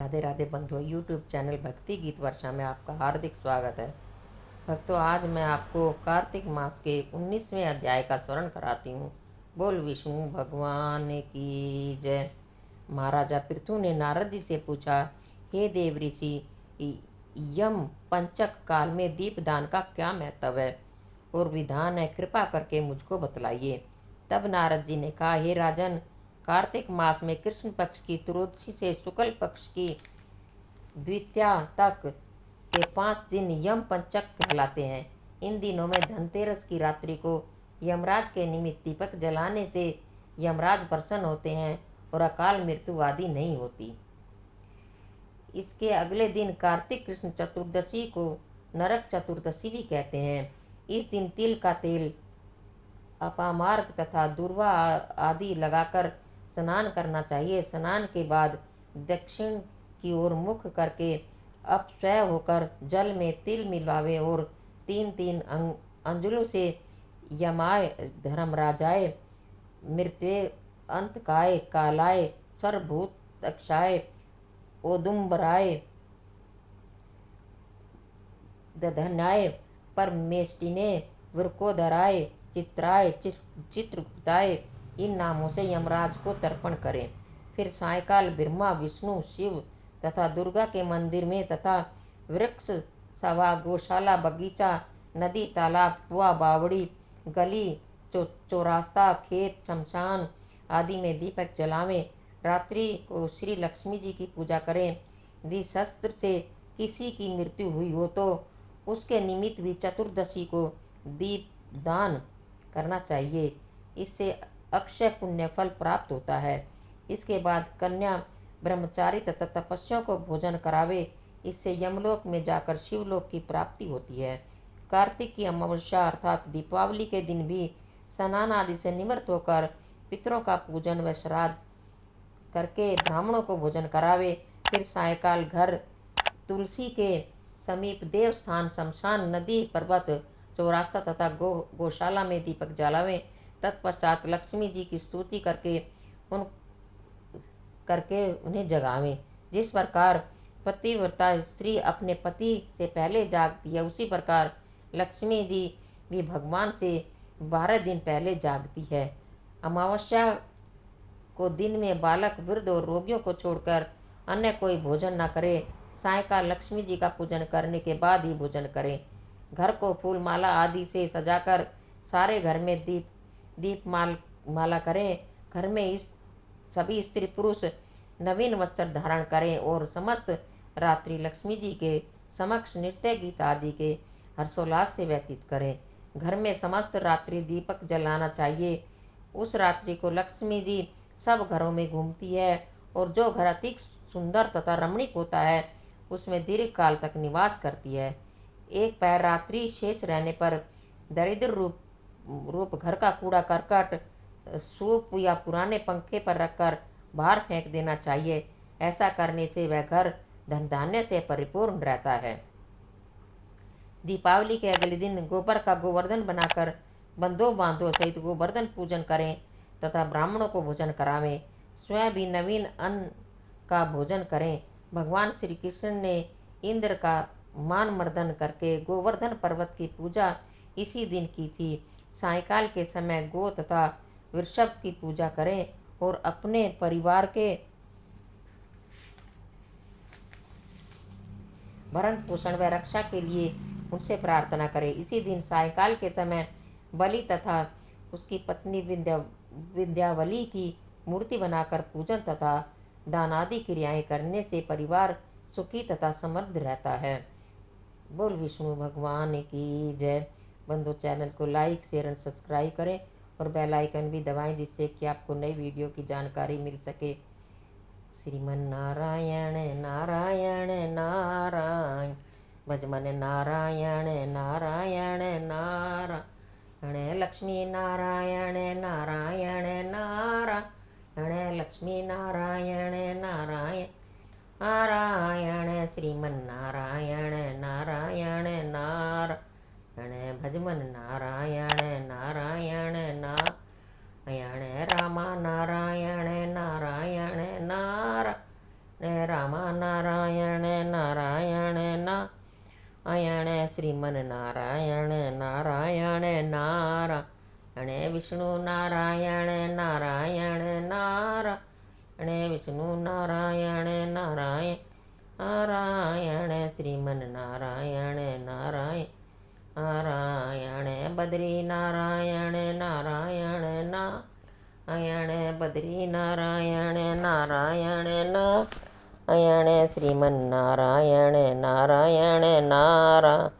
राधे राधे बंधुओं, YouTube channel भक्ति गीत वर्षा में आपका हार्दिक स्वागत है। भक्तों, आज मैं आपको कार्तिक मास के 19वें अध्याय का स्मरण कराती हूँ। बोल विष्णु भगवान की जय। महाराजा पृथु ने नारद जी से पूछा, हे देव ऋषि, यम पंचक काल में दीपदान का क्या महत्व है और विधान है, कृपा करके मुझको बतलाइए। तब नारद जी ने कहा, हे राजन, कार्तिक मास में कृष्ण पक्ष की त्रयोदशी से शुक्ल पक्ष की द्वितीया तक के 5 दिन यम पंचक कहलाते हैं। इन दिनों में धनतेरस की रात्रि को यमराज के निमित्त दीपक जलाने से यमराज प्रसन्न होते हैं और अकाल मृत्यु आदि नहीं होती। इसके अगले दिन कार्तिक कृष्ण चतुर्दशी को नरक चतुर्दशी भी कहते हैं। इस दिन तिल का तेल, अपामार्ग तथा दूर्वा आदि लगाकर स्नान करना चाहिए। स्नान के बाद दक्षिण की ओर मुख करके अपस्वय होकर जल में तिल मिलावे और 3-3 अंजलियों से यमाय, धर्मराजाय, मृत्युए, अंतकाय, कालाय, सर्वभूतक्षाय, औदुंबराय, दधनाय, परमेष्टिने, वृकोदराय, चित्राय, चित्रगुप्ताय इन नामों से यमराज को तर्पण करें। फिर सायकाल ब्रह्मा, विष्णु, शिव तथा दुर्गा के मंदिर में तथा वृक्ष, सभा, गौशाला, बगीचा, नदी, तालाब, कुआ, बावड़ी, गली, चौरास्ता, खेत, शमशान आदि में दीपक जलावें। रात्रि को श्री लक्ष्मी जी की पूजा करें। यदि शस्त्र से किसी की मृत्यु हुई हो तो उसके निमित्त भी चतुर्दशी को दीपदान करना चाहिए। इससे अक्षय पुण्य फल प्राप्त होता है। इसके बाद कन्या, ब्रह्मचारी तथा तपस्वियों को भोजन करावे। इससे यमलोक में जाकर शिवलोक की प्राप्ति होती है। कार्तिक की अमावस्या अर्थात दीपावली के दिन भी स्नान आदि से निवृत्त होकर पितरों का पूजन व श्राद्ध करके ब्राह्मणों को भोजन करावे। फिर सायकाल घर, तुलसी के समीप, देवस्थान, शमशान, नदी, पर्वत, चौरास्ता तथा गौशाला में दीपक जलावें। तत्पश्चात लक्ष्मी जी की स्तुति करके उन्हें जगावें। जिस प्रकार पतिव्रता स्त्री अपने पति से पहले जागती है, उसी प्रकार लक्ष्मी जी भी भगवान से 12 दिन पहले जागती है। अमावस्या को दिन में बालक, वृद्ध और रोगियों को छोड़कर अन्य कोई भोजन न करे। सायकाल लक्ष्मी जी का पूजन करने के बाद ही भोजन करें। घर को फूल माला आदि से सजाकर सारे घर में दीप माला करें। घर में इस सभी स्त्री पुरुष नवीन वस्त्र धारण करें और समस्त रात्रि लक्ष्मी जी के समक्ष नृत्य, गीत आदि के हर्षोल्लास से व्यतीत करें। घर में समस्त रात्रि दीपक जलाना चाहिए। उस रात्रि को लक्ष्मी जी सब घरों में घूमती है और जो घर अधिक सुंदर तथा रमणीक होता है उसमें दीर्घ काल तक निवास करती है। एक पैर रात्रि शेष रहने पर दरिद्र रूप घर का कूड़ा करकट सूप या पुराने पंखे पर रखकर बाहर फेंक देना चाहिए। ऐसा करने से वह घर धन धान्य से परिपूर्ण रहता है। दीपावली के अगले दिन गोबर का गोवर्धन बनाकर बंधुओं बांधों सहित गोवर्धन पूजन करें तथा ब्राह्मणों को भोजन करावें। स्वयं भी नवीन अन्न का भोजन करें। भगवान श्री कृष्ण ने इंद्र का मान मर्दन करके गोवर्धन पर्वत की पूजा इसी दिन की थी। सायकाल के समय गो तथा वृषभ की पूजा करें और अपने परिवार के भरण पोषण व रक्षा के लिए उनसे प्रार्थना करें। इसी दिन सायकाल के समय बलि तथा उसकी पत्नी विंध्यावली की मूर्ति बनाकर पूजन तथा दान आदि क्रियाएं करने से परिवार सुखी तथा समृद्ध रहता है। बोल विष्णु भगवान की जय। बंधु, चैनल को लाइक, शेयर एंड सब्सक्राइब करें और बेल आइकन भी दबाएं जिससे कि आपको नई वीडियो की जानकारी मिल सके। श्रीमन नारायण नारायण नारायण, भजमन नारायण नारायण नारायण, लक्ष्मी नारायण नारायण नारायण, लक्ष्मी नारायण नारायण नारायण, श्रीमन नारायण नारायण नारायण, भजमन नारायण नारायण नारायण, रामा नारायण नारायण नारायण, રામનારાયણ નારાયણ નારાયણ શ્રીમન નારાયણ નારાયણ નારાયણ વિષ્ણુ નારાયણ નારાયણ નારાયણ વિષ્ણુ નારાયણ નારાયણ નારાયણ શ્રીમન નારાયણ નારાયણ નારાયણ બદ્રી નારાયણ નારાયણ નારાયણ બદ્રી નારાયણ નારાયણ નારાયણ શ્રીમન નારાયણ નારાયણ નારાયણ